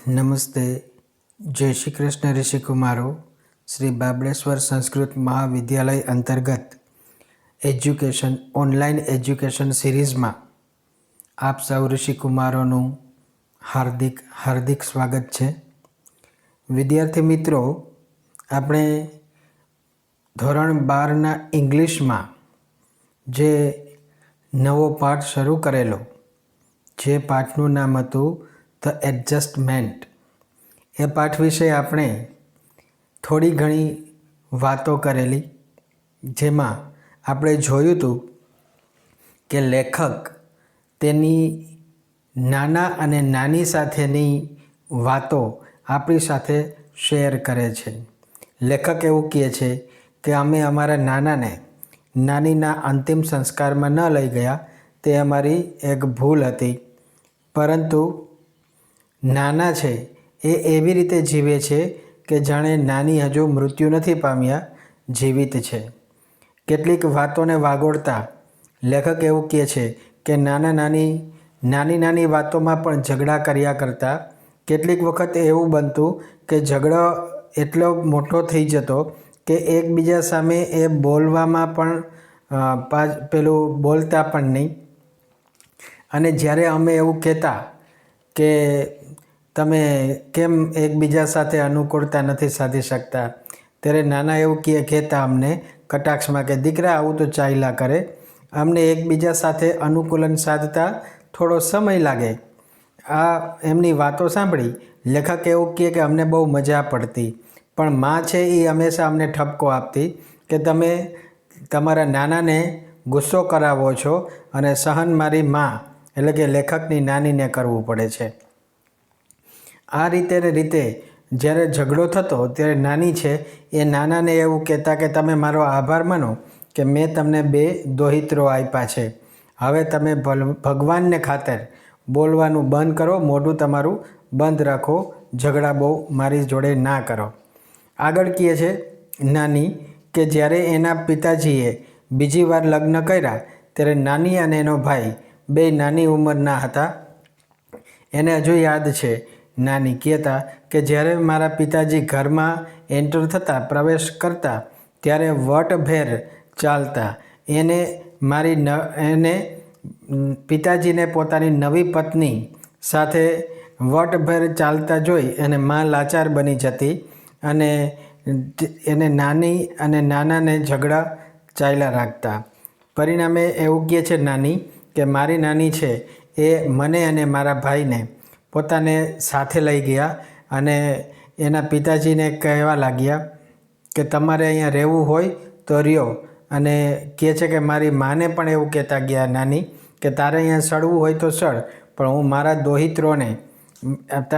નમસ્તે. જય શ્રી કૃષ્ણ ઋષિકુમારો. શ્રી બાબળેશ્વર સંસ્કૃત મહાવિદ્યાલય અંતર્ગત ઓનલાઈન એજ્યુકેશન સિરીઝમાં આપ સૌ ઋષિકુમારોનું હાર્દિક સ્વાગત છે. વિદ્યાર્થી મિત્રો, આપણે ધોરણ 12ના ઇંગ્લિશમાં જે નવો પાઠ શરૂ કરેલો, જે પાઠનું નામ હતું ધ એડજસ્ટમેન્ટ, એ પાઠ વિશે આપણે થોડી ઘણી વાતો કરેલી, જેમાં આપણે જોયું હતું કે લેખક તેની નાના અને નાની સાથેની વાતો આપણી સાથે શેર કરે છે. લેખક એવું કહે છે કે અમે અમારા નાનાને નાનીના અંતિમ સંસ્કારમાં ન લઈ ગયા, તે અમારી એક ભૂલ હતી. પરંતુ નાના છે એ એવી રીતે જીવે છે કે જાણે નાની હજુ મૃત્યુ નથી પામ્યા, જીવિત છે. કેટલીક વાતોને વાગોળતા લેખક એવું કહે છે કે નાની વાતોમાં પણ ઝઘડા કર્યા કરતા. કેટલીક વખત એવું બનતું કે ઝઘડો એટલો મોટો થઈ જતો કે એકબીજા સામે એ બોલવામાં પણ બોલતા પણ નહીં. અને જ્યારે અમે એવું કહેતા કે તમે કેમ એકબીજા સાથે અનુકૂળતા નથી સાધી શકતા, ત્યારે નાના એવું કહેતા અમને કટાક્ષમાં કે દીકરા આવું તો ચાલ્યા કરે, અમને એકબીજા સાથે અનુકૂલન સાધતા થોડો સમય લાગે. આ એમની વાતો સાંભળી લેખક એવું કહે કે અમને બહુ મજા પડતી, પણ માં છે એ હંમેશા અમને ઠપકો આપતી કે તમે તમારા નાનાને ગુસ્સો કરાવો છો અને સહન મારી માં એટલે કે લેખકની નાનીને કરવું પડે છે. આ રીતે જ્યારે ઝઘડો થતો ત્યારે નાની છે એ નાનાને એવું કહેતા કે તમે મારો આભાર માનો કે મેં તમને 2 દોહિત્રો આપ્યા છે. હવે તમે ભગવાનને ખાતર બોલવાનું બંધ કરો, મોઢું તમારું બંધ રાખો, ઝઘડા બહુ મારી જોડે ના કરો. આગળ કહે છે નાની કે જ્યારે એના પિતાજીએ બીજી વાર લગ્ન કર્યા ત્યારે નાની અને એનો ભાઈ 2 નાની ઉંમરના હતા. એને હજુ યાદ છે. નાની કહેતા કે જ્યારે મારા પિતાજી ઘરમાં એન્ટર થતા, પ્રવેશ કરતા, ત્યારે વટભેર ચાલતા. એને પિતાજીને પોતાની નવી પત્ની સાથે વટભેર ચાલતા જોઈ અને માં લાચાર બની જતી અને એને નાની અને નાનાને ઝઘડા ચાલ્યા રાખતા. પરિણામે એવું કહે છે નાની કે મારી નાની છે એ મને અને મારા ભાઈને પોતાને સાથે લઈ ગયા અને એના પિતાજીને કહેવા લાગ્યા કે તમારે અહીંયા રહેવું હોય તો રહ્યો. અને કહે છે કે મારી માને પણ એવું કહેતા ગયા નાની કે તારે અહીંયા સડવું હોય તો સડ, પણ હું મારા દોહિત્રોને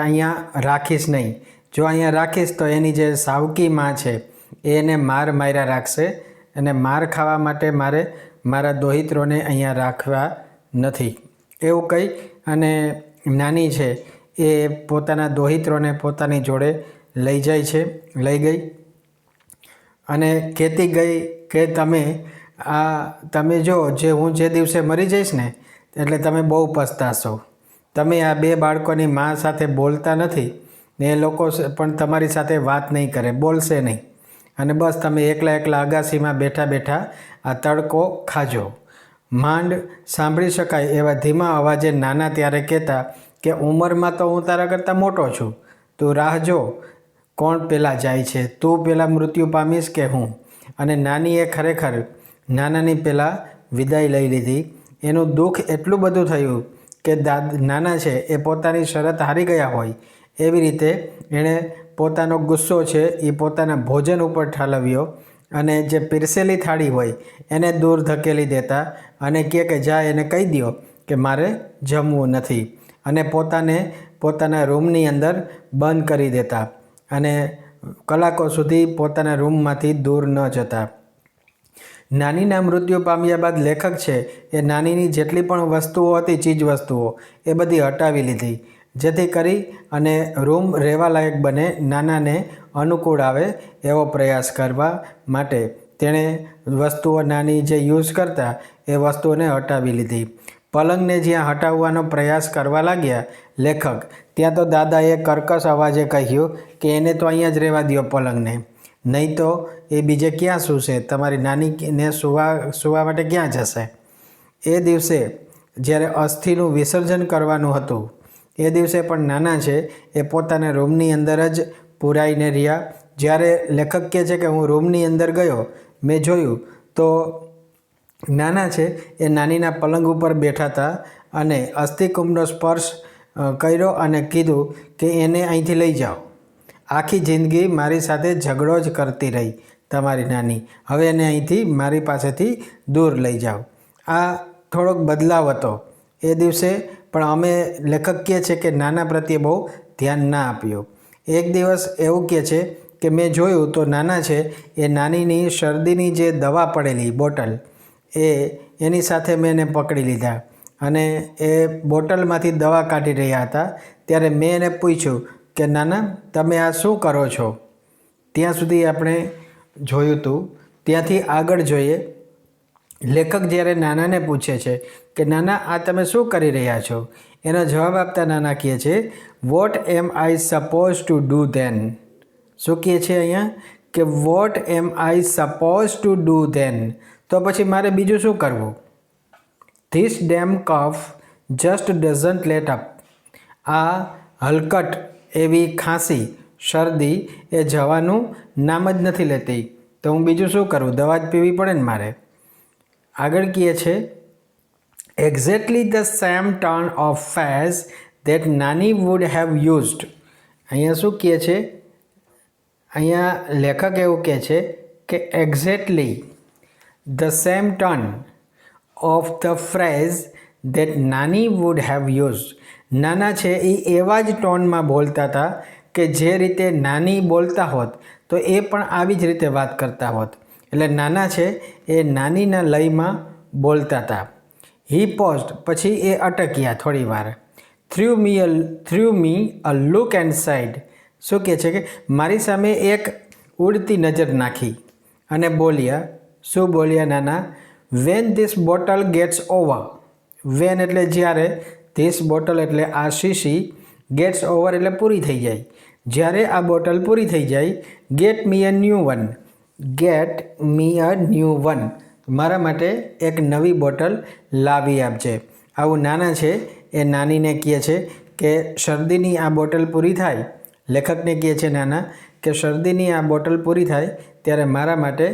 અહીંયા રાખીશ નહીં. જો અહીંયા રાખીશ તો એની જે સાવકી માં છે એને માર્યા રાખશે અને માર ખાવા માટે મારે મારા દોહિત્રોને અહીંયા રાખવા નથી. એવું કહી અને નાની છે એ પોતાના દોહિત્રોને પોતાની જોડે લઈ ગઈ અને કહેતી ગઈ કે તમે જો હું જે દિવસે મરી જઈશ ને એટલે તમે બહુ પસ્તાશો. તમે આ 2 બાળકોની મા સાથે બોલતા નથી ને એ લોકો પણ તમારી સાથે વાત નહીં કરે, બોલશે નહીં, અને બસ તમે એકલા અગાસીમાં બેઠા આ તડકો ખાજો. માંડ સાંભળી શકાય એવા ધીમા અવાજે નાના ત્યારે કહેતા કે ઉંમરમાં તો હું તારા કરતાં મોટો છું, તું રાહ જો કોણ પહેલાં જાય છે, તું પહેલાં મૃત્યુ પામીશ કે હું. અને નાનીએ ખરેખર નાનાની પહેલાં વિદાય લઈ લીધી. એનું દુઃખ એટલું બધું થયું કે નાના છે એ પોતાની શરત હારી ગયા હોય એવી રીતે એણે પોતાનો ગુસ્સો છે એ પોતાના ભોજન ઉપર ઠાલવ્યો અને જે પીરસેલી થાળી હોય એને દૂર ધકેલી દેતા અને કહે કે જા એને કહી દો કે મારે જમવું નથી, અને પોતાના રૂમની અંદર બંધ કરી દેતા અને કલાકો સુધી પોતાના રૂમમાંથી દૂર ન જતા. નાનીના મૃત્યુ પામ્યા બાદ લેખક છે એ નાનીની જેટલી પણ વસ્તુઓ હતી, ચીજ વસ્તુઓ, એ બધી હટાવી લીધી, જેથી કરી અને રૂમ રહેવાલાયક બને, નાનાને અનુકૂળ આવે એવો પ્રયાસ કરવા માટે તેણે વસ્તુઓ નાની જે યુઝ કરતા એ વસ્તુઓને હટાવી લીધી. પલંગને જ્યાં હટાવવાનો પ્રયાસ કરવા લાગ્યા લેખક. ત્યાં તો દાદાએ કર્કશ અવાજે કહ્યું કે એને તો અહીંયા જ રહેવા દો પલંગને, નહીં તો એ બીજે ક્યાં સૂશે, તમારી નાનીને સૂવા માટે ક્યાં જશે. એ દિવસે જ્યારે અસ્થિનું વિસર્જન કરવાનું હતું એ દિવસે પણ નાના છે એ પોતાના રૂમની અંદર જ પૂરાઈને રહ્યા. જ્યારે લેખક કહે છે કે હું રૂમની અંદર ગયો, મેં જોયું તો નાના છે એ નાનીના પલંગ ઉપર બેઠા હતા અને અસ્થિકુંભનો સ્પર્શ કર્યો અને કીધું કે એને અહીંથી લઈ જાઓ. આખી જિંદગી મારી સાથે ઝઘડો જ કરતી રહી તમારી નાની, હવે એને અહીંથી મારી પાસેથી દૂર લઈ જાઓ. આ થોડોક બદલાવ હતો એ દિવસે, પણ અમે લેખક કહે છે કે નાના પ્રત્યે બહુ ધ્યાન ના આપ્યું. એક દિવસ એવું કહે છે કે મેં જોયું તો નાના છે એ નાનીની શરદીની જે દવા પડેલી બોટલ એની સાથે મેં એને પકડી લીધા અને એ બોટલમાંથી દવા કાઢી રહ્યા હતા. ત્યારે મેં એને પૂછ્યું કે નાના તમે આ શું કરો છો. ત્યાં સુધી આપણે જોયું હતું. ત્યાંથી આગળ જોઈએ. લેખક જ્યારે નાનાને પૂછે છે કે નાના આ તમે શું કરી રહ્યા છો, એનો જવાબ આપતા નાના કહે છે what am I suppose to do then. શું કહે છે અહીંયા કે what am I suppose to do then, તો પછી મારે બીજું શું કરવું. This damn cough just doesn't let up. આ હલકટ એવી ખાંસી શરદી એ જવાનું નામ જ નથી લેતી, તો હું બીજું શું કરું, દવા જ પીવી પડે ને મારે. આગળ કહે છે exactly the same turn of phase that nani would have used. અહીંયા શું કહે છે, અહીંયા લેખક એવું કહે છે કે exactly the same turn of the phrase that nani would have used. નાના છે એ એવા જ ટોનમાં બોલતા હતા કે જે રીતે નાની બોલતા હોત તો એ પણ આવી જ રીતે વાત કરતા હોત. એટલે નાના છે એ નાનીના લયમાં બોલતા હતા. હી પોઝડ, પછી એ અટક્યા થોડી વાર. Through me a look and side. શું કહે છે કે મારી સામે એક ઉડતી નજર નાખી અને બોલ્યા. શું બોલ્યા નાના? When this bottle gets over. When એટલે જ્યારે, ધીસ બોટલ એટલે આ શીશી, ગેટ્સ ઓવર એટલે પૂરી થઈ જાય. જ્યારે આ બોટલ પૂરી થઈ જાય, get me a new one. Get me a new one, મારા માટે એક નવી બોટલ લાવી આપજે. આવું નાના છે એ નાનીને કહે છે કે શરદીની આ બોટલ પૂરી થાય, લેખકને કહે છે નાના કે શરદીની આ બોટલ પૂરી થાય ત્યારે મારા માટે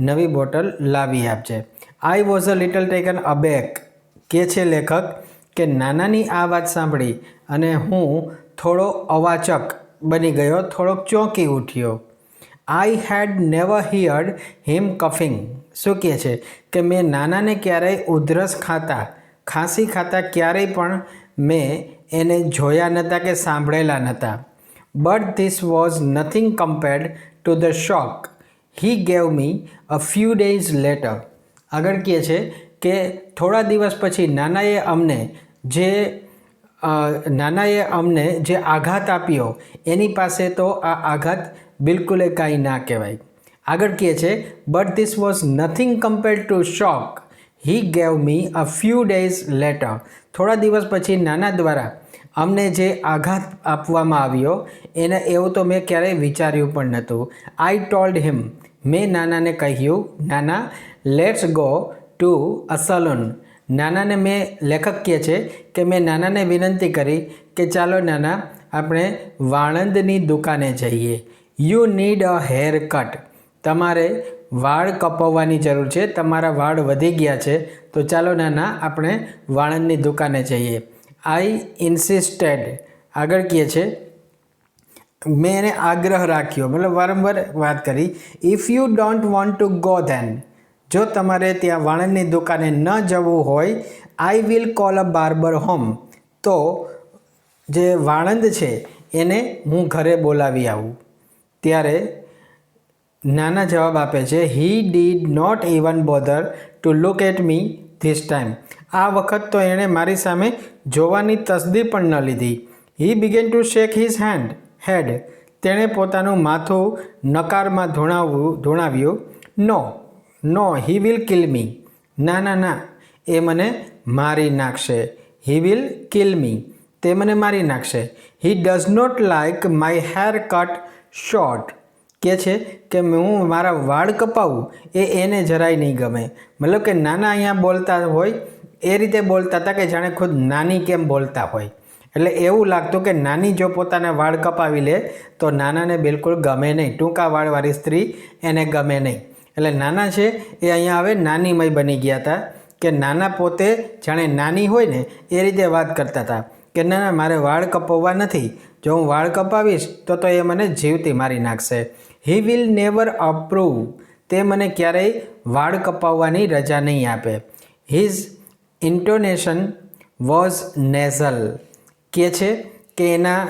નવી બોટલ લાવી આપજે. I was a little taken aback. કહે છે લેખક કે નાનાની આ વાત સાંભળી અને હું થોડો અવાચક બની ગયો, થોડોક ચોંકી ઉઠ્યો. આઈ હેડ નેવર હિયર્ડ હિમ કફિંગ. શું કહે છે કે મેં નાનાને ક્યારેય ઉધરસ ખાતા, ખાંસી ખાતા ક્યારેય પણ મેં એને જોયા નહોતા કે સાંભળેલા નહોતા. But this was nothing compared to the shock he gave me a few days letter. આગળ કહે છે કે થોડા દિવસ પછી નાનાએ અમને જે આઘાત આપ્યો એની પાસે તો આ આઘાત બિલકુલ કાંઈ ના કહેવાય. આગળ કહે છે but this was nothing compared to shock he gave me a few days letter. થોડા દિવસ પછી નાના દ્વારા અમને જે આઘાત આપવામાં આવ્યો એને એવું તો મેં ક્યારેય વિચાર્યું પણ નહોતું. I told him. મેં નાનાને કહ્યું નાના let's go to a salon. નાનાને લેખક કહે છે કે મેં નાનાને વિનંતી કરી કે ચાલો નાના આપણે વાળંદની દુકાને જઈએ. You need a hair cut. તમારે વાળ કપાવવાની જરૂર છે, તમારા વાળ વધી ગયા છે, તો ચાલો નાના આપણે વાળંદની દુકાને જઈએ. આઈ ઇન્સિસ્ટેડ. આગળ કહે છે મેં એને આગ્રહ રાખ્યો, મતલબ વારંવાર વાત કરી. If you don't want to go then. જો તમારે ત્યાં વાળંદની દુકાને ન જવું હોય, I will call a barber home. તો જે વાળંદ છે એને હું ઘરે બોલાવી આવું. ત્યારે નાના જવાબ આપે છે he did not even bother to look at me this time. આ વખત તો એણે મારી સામે જોવાની તસદી પણ ન લીધી. He began to shake his head. તેણે પોતાનું માથું નકારમાં ધૂણાવ્યું. નો હી વિલ કિલ મી. ના, એ મને મારી નાખશે. He will kill me. તે મને મારી નાખશે. He does not like my hair cut short કે છે કે હું મારા વાળ કપાવું એને જરાય નહીં ગમે. મતલબ કે નાના અહીંયા બોલતા હોય એ રીતે બોલતા હતા કે જાણે ખુદ નાની કેમ બોલતા હોય. એટલે એવું લાગતું કે નાની જો પોતાના વાળ કપાવી લે તો નાનાને બિલકુલ ગમે નહીં. ટૂંકા વાળવાળી સ્ત્રી એને ગમે નહીં. એટલે નાના છે એ અહીંયા હવે નાનીમય બની ગયા હતા કે નાના પોતે જાણે નાની હોય ને એ રીતે વાત કરતા હતા કે ના મારે વાળ કપાવવા નથી, જો હું વાળ કપાવીશ તો એ મને જીવતી મારી નાખશે. હી વિલ નેવર અપ્રૂવ, તે મને ક્યારેય વાળ કપાવવાની રજા નહીં આપે. હિઝ ઇન્ટોનેશન વોઝ નેઝલ કે છે કે એના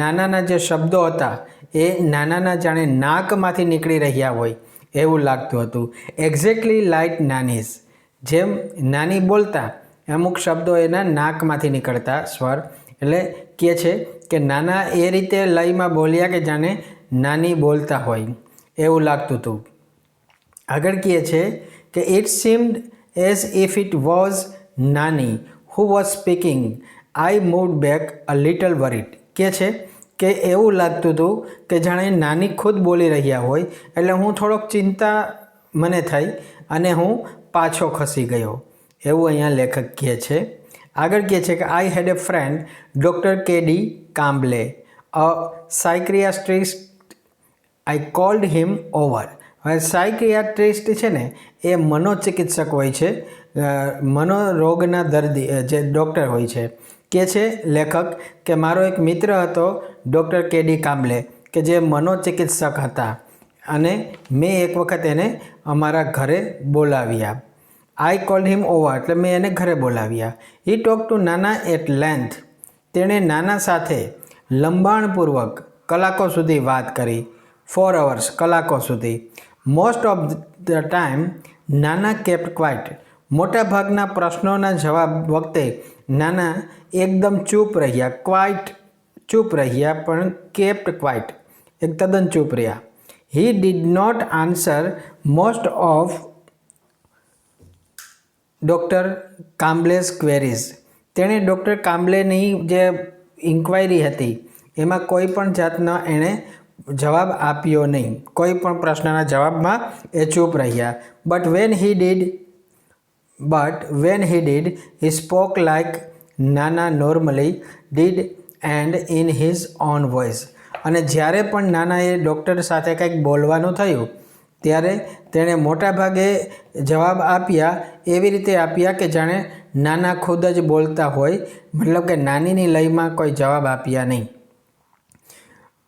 નાનાના જે શબ્દો હતા એ નાનાના જાણે નાકમાંથી નીકળી રહ્યા હોય એવું લાગતું હતું. એક્ઝેક્ટલી લાઇક નાનીઝ, જેમ નાની બોલતા અમુક શબ્દો એના નાકમાંથી નીકળતા સ્વર. એટલે કહે છે કે નાના એ રીતે લયમાં બોલ્યા કે જાણે નાની બોલતા હોય એવું લાગતું હતું. આગળ કહે છે કે it seemed as if it was નાની who was speaking. I moved back a little worried કે છે કે એવું લાગતું હતું કે જાણે નાની ખુદ બોલી રહ્યા હોય. એટલે હું થોડોક ચિંતા મને થઈ અને હું પાછો ખસી ગયો એવું અહીંયા લેખક કહે છે. આગળ કહે છે કે I had a friend doctor K D. Kamble, a psychiatrist. I called him over. હવે સાયક્રિયાટ્રિસ્ટ છે ને એ મનોચિકિત્સક હોય છે, મનોરોગના દર્દી જે ડૉક્ટર હોય છે. કે છે લેખક કે મારો એક મિત્ર હતો ડૉક્ટર કે.ડી. કામ્બલે કે જે મનોચિકિત્સક હતા અને મેં એક વખત એને અમારા ઘરે બોલાવ્યા. આઈ કોલ્ડ હિમ ઓવર એટલે મેં એને ઘરે બોલાવ્યા. હી ટોક ટુ નાના એટ લેન્થ. તેણે નાના સાથે લંબાણપૂર્વક કલાકો સુધી વાત કરી. 4 hours કલાકો સુધી. મોસ્ટ ઓફ ધ ટાઈમ નાના કેપ્ટ ક્વાઇટ. મોટાભાગના પ્રશ્નોના જવાબ વખતે નાના એકદમ ચૂપ રહ્યા. ક્વાઇટ ચૂપ રહ્યા પણ કેપ્ટ ક્વાઇટ એક તદ્દન ચૂપ રહ્યા. He did not answer most of doctor Kamble's queries. તેણે ડૉક્ટર કામ્બલેની જે ઇન્ક્વાયરી હતી એમાં કોઈ પણ જાતનો એણે જવાબ આપ્યો નહીં. કોઈ પણ પ્રશ્નના જવાબમાં એ ચૂપ રહ્યા. But when he did he spoke like નાના normally did and in his own voice. અને જ્યારે પણ નાનાએ ડૉક્ટર સાથે કંઈક બોલવાનું થયું ત્યારે તેણે મોટાભાગે જવાબ આપ્યા એવી રીતે આપ્યા કે જાણે નાના ખુદ જ બોલતા હોય. મતલબ કે નાનીની લયમાં કોઈ જવાબ આપ્યા નહીં.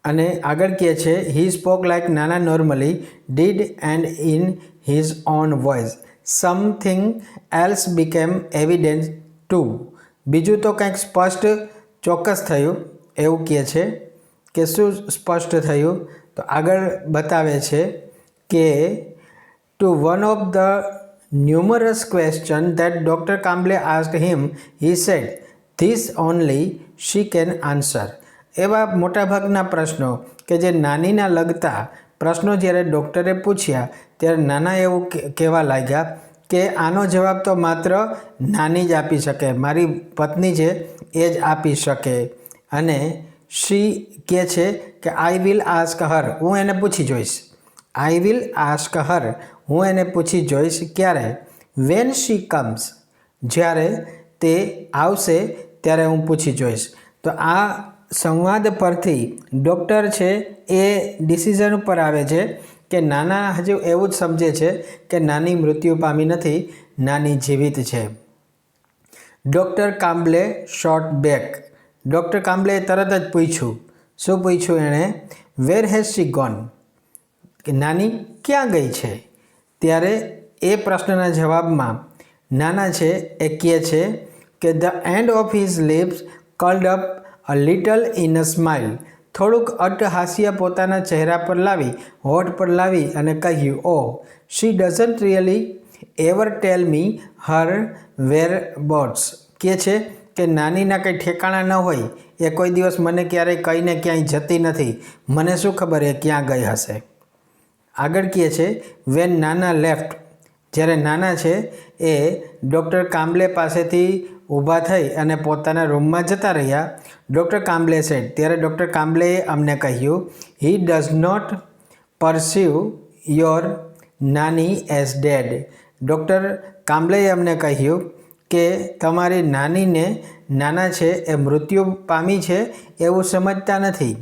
અને આગળ કહે છે હી સ્પોક લાઇક નાના normally did and in his own voice. Something else became evident too. બીજું તો કંઈક સ્પષ્ટ ચોક્કસ થયું એવું કહે છે કે શું સ્પષ્ટ થયું તો આગળ બતાવે છે કે to one of the numerous question that doctor Kamble asked him he said this only she can answer. એવા મોટાભાગના પ્રશ્નો કે જે નાનીના લગતા પ્રશ્નો જ્યારે ડૉક્ટરે પૂછ્યા ત્યારે નાના એવું કહેવા લાગ્યા કે આનો જવાબ તો માત્ર નાની જ આપી શકે, મારી પત્ની છે એ જ આપી શકે. અને શી કહે છે કે આઈ વિલ આસ્ક હર, હું એને પૂછી જોઈશ. આઈ વિલ આસ્ક હર, હું એને પૂછી જોઈશ. ક્યારે? વેન શી કમ્સ, જ્યારે તે આવશે ત્યારે હું પૂછી જોઈશ. તો આ સંવાદ પરથી ડૉક્ટર છે એ ડિસિઝન ઉપર આવે છે કે નાના હજુ એવું જ સમજે છે કે નાની મૃત્યુ પામી નથી, નાની જીવિત છે. Doctor Kamble shot back. Doctor Kamble તરત જ પૂછ્યું. શું પૂછ્યું એણે? વેર હેઝ શી ગોન, કે નાની ક્યાં ગઈ છે? ત્યારે એ પ્રશ્નના જવાબમાં નાના છે એ કહે છે કે the end of his lips curled up a little in a smile. થોડુંક અટ્ટહાસ્ય પોતાના ચહેરા પર લાવી, હોઠ પર લાવી અને કહ્યું, oh she doesn't really ever tell me her whereabouts. કહે છે કે નાનીના કંઈ ઠેકાણા ન હોય, એ કોઈ દિવસ મને ક્યારેય કહીને ક્યાંય જતી નથી, મને શું ખબર એ ક્યાં ગઈ હશે. આગળ કહે છે વેન નાના લેફ્ટ, જ્યારે નાના છે એ ડૉક્ટર કામ્બલે પાસેથી ઊભા થઈ અને પોતાના રૂમમાં જતા રહ્યા. ડૉક્ટર કામ્બલે સેડ, ત્યારે ડૉક્ટર કામ્બલેએ અમને કહ્યું, હી ડઝ નોટ પરસીવ યોર નાની એઝ ડેડ. ડૉક્ટર કામ્બલેએ અમને કહ્યું કે તમારી નાના છે એ મૃત્યુ પામી છે એવું સમજતા નથી.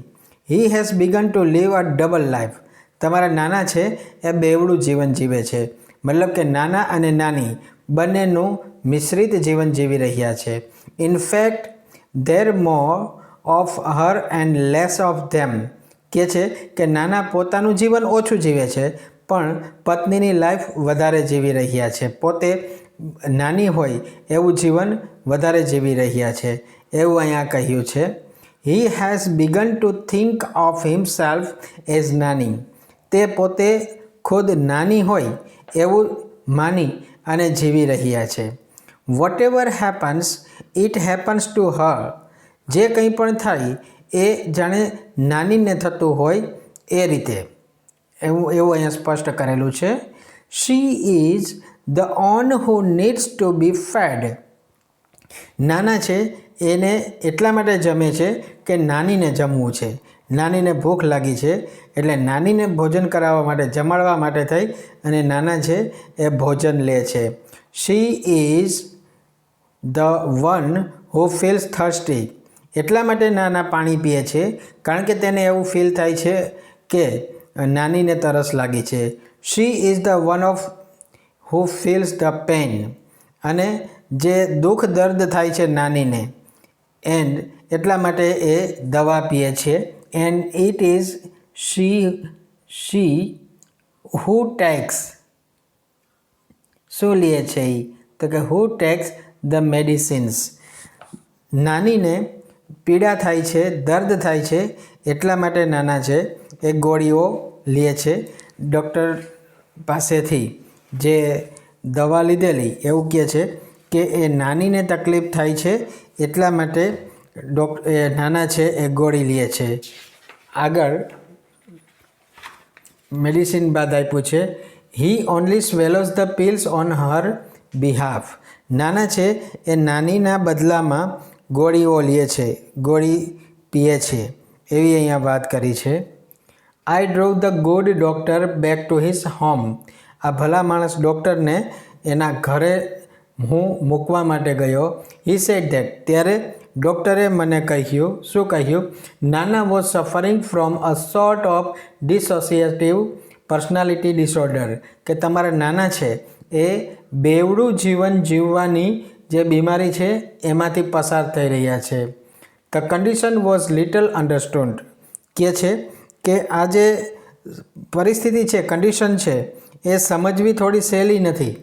He has begun to live a double life. તમારા નાના છે એ બેવડું જીવન જીવે છે. મતલબ કે નાના અને નાની બંનેનું મિશ્રિત જીવન જીવી રહ્યા છે. In fact there more of her and less of them. કે છે કે નાના પોતાનું જીવન ઓછું જીવે છે પણ પત્નીની લાઈફ વધારે જીવી રહ્યા છે. પોતે નાની હોય એવું જીવન વધારે જીવી રહ્યા છે એવું અહીંયા કહ્યું છે. હી has begun two think of himself as નાની. તે પોતે ખુદ નાની હોય એવું માની અને જીવી રહ્યા છે. Whatever happens it happens to her. જે કંઈ પણ થાય એ જાણે નાનીને થતું હોય એ રીતે એવું અહીંયા સ્પષ્ટ કરેલું છે. She is the one who needs to be fed. નાના છે એને એટલા માટે જમે છે કે નાનીને જમવું છે. નાનીને ભૂખ લાગી છે એટલે નાનીને ભોજન કરાવવા માટે જમાડવા માટે થઈ અને નાના છે એ ભોજન લે છે. She is the one who feels thirsty. એટલા માટે નાના પાણી પીએ છે કારણ કે તેને એવું ફીલ થાય છે કે નાનીને તરસ લાગી છે. She is the one of who feels the pain. અને જે દુઃખ દર્દ થાય છે નાનીને એન્ડ એટલા માટે એ દવા પીએ છે. And it is she who takes. શું લે છે એ? તો કે હુ ટેક્સ ધ મેડિસિન્સ. નાનીને પીડા થાય છે, દર્દ થાય છે એટલા માટે નાના છે એ ગોળીઓ લે છે ડૉક્ટર પાસેથી. જે દવા લીધેલી એવું કહે છે કે એ નાનીને તકલીફ થાય છે એટલા માટે નાના છે એ ગોળી લે છે. આગળ મેડિસિન બાદ આપ્યું છે he only swallows the pills on her behalf. નાના છે એ નાનીના બદલામાં ગોળીઓ લે છે, ગોળી પીએ છે એવી અહીંયા વાત કરી છે. I drove the good doctor back to his home. આ ભલા માણસ ડૉક્ટરને એના ઘરે હું મૂકવા માટે ગયો. He said that. ત્યારે ડૉક્ટરે મને કહ્યું, શું કહ્યું? નાના was suffering from a sort of dissociative personality disorder. કે તમારા નાના છે એ બેવડું જીવન જીવવાની જે બીમારી છે એમાંથી પસાર થઈ રહ્યા છે. The condition was little understood. કે છે કે આ જે પરિસ્થિતિ છે, કન્ડિશન છે એ સમજવી થોડી સહેલી નથી.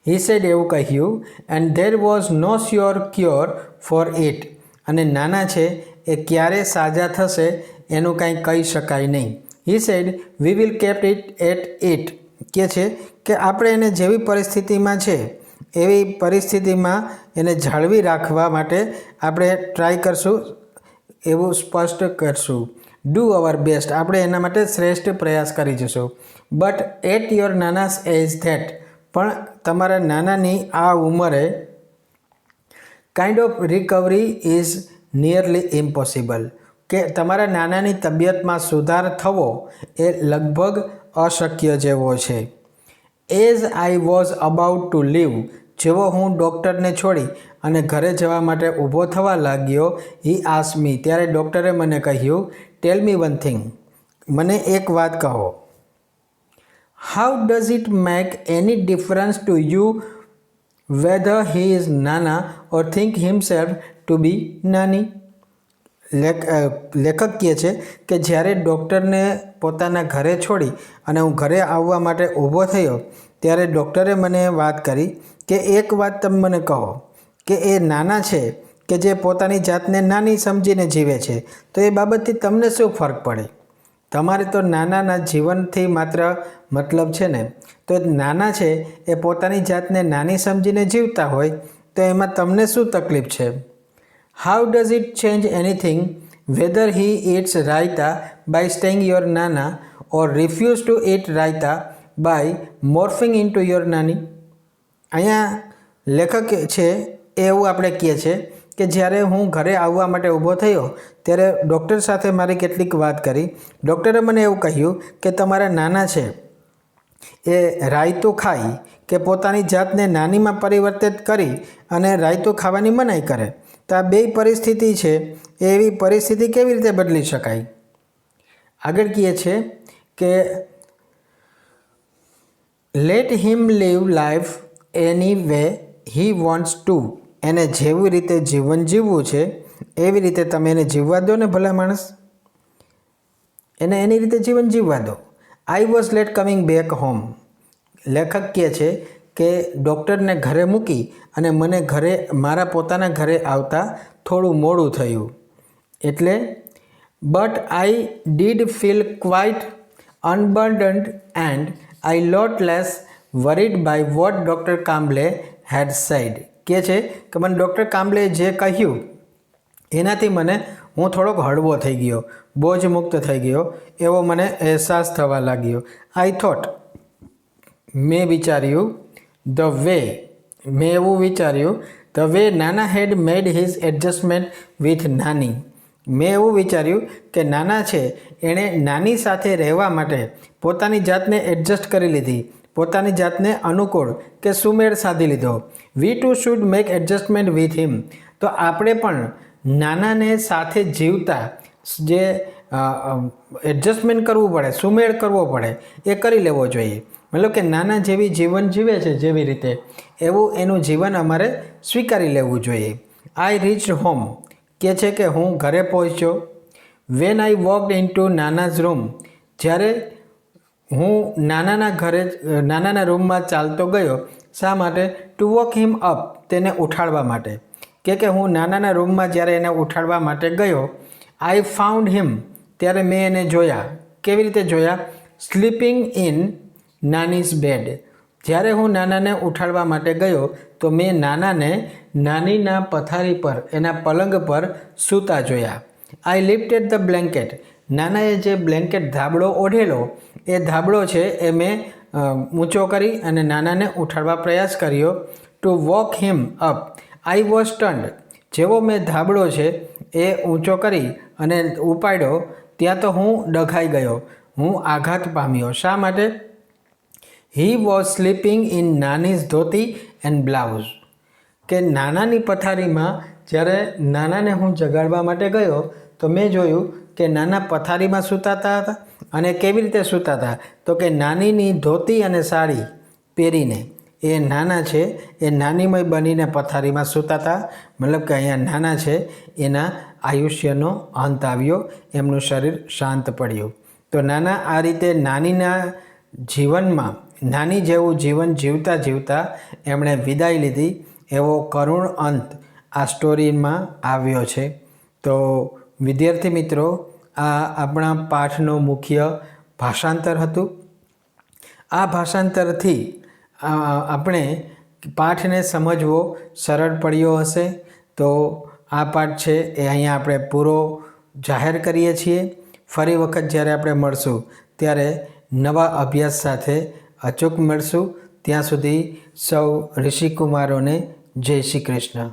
હી સેડ એવું કહ્યું. And there was no sure cure for it. અને નાના છે એ ક્યારે સાજા થશે એનું કાંઈ કહી શકાય નહીં. He said we will keep it at it. કે છે કે આપણે એને જેવી પરિસ્થિતિમાં છે એવી પરિસ્થિતિમાં એને જાળવી રાખવા માટે આપણે ટ્રાય કરશું, એવું સ્પષ્ટ કરશું. Do our best. આપણે એના માટે શ્રેષ્ઠ પ્રયાસ કરી જશું. બટ એટ યોર નાનાસ એજ ધેટ. પણ તમારા નાનાની આ ઉંમરે kind of recovery is nearly impossible. કે તમારા નાનાની તબિયતમાં સુધાર થવો એ લગભગ અશક્ય જેવો છે. As I was about to leave. જેવો હું ડૉક્ટરને છોડી અને ઘરે જવા માટે ઊભો થવા લાગ્યો, હી આસ્ક્ડ મી. ત્યારે ડૉક્ટરે મને કહ્યું, ટેલ મી વન થિંગ. મને એક વાત કહો. How does it make any difference to you whether he is nana or think himself to be nani. લેખક કહે છે કે જ્યારે ડૉક્ટરને પોતાના ઘરે છોડી અને હું ઘરે આવવા માટે ઊભો થયો ત્યારે ડૉક્ટરે મને વાત કરી કે એક વાત તમે મને કહો કે એ નાના છે કે જે પોતાની જાતને નાની સમજીને જીવે છે, તો એ બાબતથી તમને શું ફરક પડે? તમારે તો નાનાના જીવનથી માત્ર મતલબ છે ને. તો નાના છે એ પોતાની જાતને નાની સમજીને જીવતા હોય તો એમાં તમને શું તકલીફ છે? How does it change anything whether he eats raita by staying your નાના or refuse to eat raita by morphing into your નાની. અહીંયા લેખક છે એવું આપણે કહીએ છીએ કે જ્યારે હું ઘરે આવવા માટે ઊભો થયો ત્યારે ડૉક્ટર સાથે મારી કેટલીક વાત કરી. ડૉક્ટરે મને એવું કહ્યું કે તમારા નાના છે એ રાયતું ખાઈ કે પોતાની જાતને નાનીમાં પરિવર્તિત કરી અને રાયતું ખાવાની મનાઈ કરે. તો આ બે પરિસ્થિતિ છે, એવી પરિસ્થિતિ કેવી રીતે બદલી શકાય? આગળ કહીએ છીએ કે late him live life any way he wants to. એને જેવી રીતે જીવન જીવવું છે એવી રીતે તમે એને જીવવા દો ને ભલા માણસ, એને એની રીતે જીવન જીવવા દો. I was late coming back home. લેખક કહે છે કે ડૉક્ટરને ઘરે મૂકી અને મને મારા પોતાના ઘરે આવતા થોડું મોડું થયું. એટલે but I did feel quite unburdened and I lot less worried by what doctor Kamble had said. કહે છે કે મને ડૉક્ટર કામ્બલે જે કહ્યું એનાથી હું થોડોક હળવો થઈ ગયો, બોજ મુક્ત થઈ ગયો એવો મને અહેસાસ થવા લાગ્યો. આઈ થોટ, મેં એવું વિચાર્યું ધ વે નાના હેડ મેડ હિઝ એડજસ્ટમેન્ટ વિથ નાની. મેં એવું વિચાર્યું કે નાના છે એણે નાની સાથે રહેવા માટે પોતાની જાતને એડજસ્ટ કરી લીધી, પોતાની જાતને અનુકૂળ કે સુમેળ સાધી લીધો. We too should make adjustment with him. તો આપણે પણ નાનાને સાથે જીવતા જે એડજસ્ટમેન્ટ કરવું પડે, સુમેળ કરવો પડે એ કરી લેવો જોઈએ. મતલબ કે નાના જેવી જીવન જીવે છે જેવી રીતે એવું એનું જીવન અમારે સ્વીકારી લેવું જોઈએ. I reached home. કહે છે કે હું ઘરે પહોંચ્યો. વેન આઈ વોકડ ઇન્ટુ નાનાઝ રૂમ. જ્યારે હું નાનાના રૂમમાં ચાલતો ગયો. શા માટે? To walk him up. તેને ઉઠાડવા માટે. કે હું નાનાના રૂમમાં જ્યારે એને ઉઠાડવા માટે ગયો. I found him. ત્યારે મેં એને જોયા. કેવી રીતે જોયા? સ્લીપિંગ ઇન નાનીઝ બેડ. જ્યારે હું નાનાને ઉઠાડવા માટે ગયો તો મેં નાનાને નાનીના પથારી પર, એના પલંગ પર સૂતા જોયા. આઈ લિફ્ટેડ ધ બ્લેન્કેટ. નાનાએ જે બ્લેન્કેટ ધાબળો ઓઢેલો એ ધાબળો છે એ મેં ઊંચો કરી અને નાનાને ઉઠાડવા પ્રયાસ કર્યો. To walk him up. I was stunned. જેવો મેં ધાબળો છે એ ઊંચો કરી અને ઉપાડ્યો ત્યાં તો હું ડઘાઈ ગયો, હું આઘાત પામ્યો. શા માટે? હી વોઝ સ્લીપિંગ ઇન નાનીઝ ધોતી એન્ડ બ્લાઉઝ. કે નાનાની પથારીમાં જ્યારે નાનાને હું જગાડવા માટે ગયો તો મેં જોયું કે નાના પથારીમાં સૂતાતા હતા. અને કેવી રીતે સૂતાતા? તો કે નાનીની ધોતી અને સાડી પહેરીને. એ નાના છે એ નાનીમય બનીને પથારીમાં સૂતાતા. મતલબ કે અહીંયા નાના છે એના આયુષ્યનો અંત આવ્યો, એમનું શરીર શાંત પડ્યું. તો નાના આ રીતે નાનીના જીવનમાં નાની જેવું જીવન જીવતા જીવતા એમણે વિદાય લીધી. એવો કરુણ અંત આ સ્ટોરીમાં આવ્યો છે. તો વિદ્યાર્થી મિત્રો, આ આપણા પાઠનો મુખ્ય ભાષાંતર હતું. આ ભાષાંતરથી આપણે પાઠને સમજવો સરળ પડ્યો હશે. તો આ પાઠ છે એ અહીંયા આપણે પૂરો જાહેર કરીએ છીએ. ફરી વખત જ્યારે આપણે મળશું ત્યારે નવા અભ્યાસ સાથે અચૂક મળશું. ત્યાં સુધી સૌ ઋષિકુમારોને જય શ્રી કૃષ્ણ.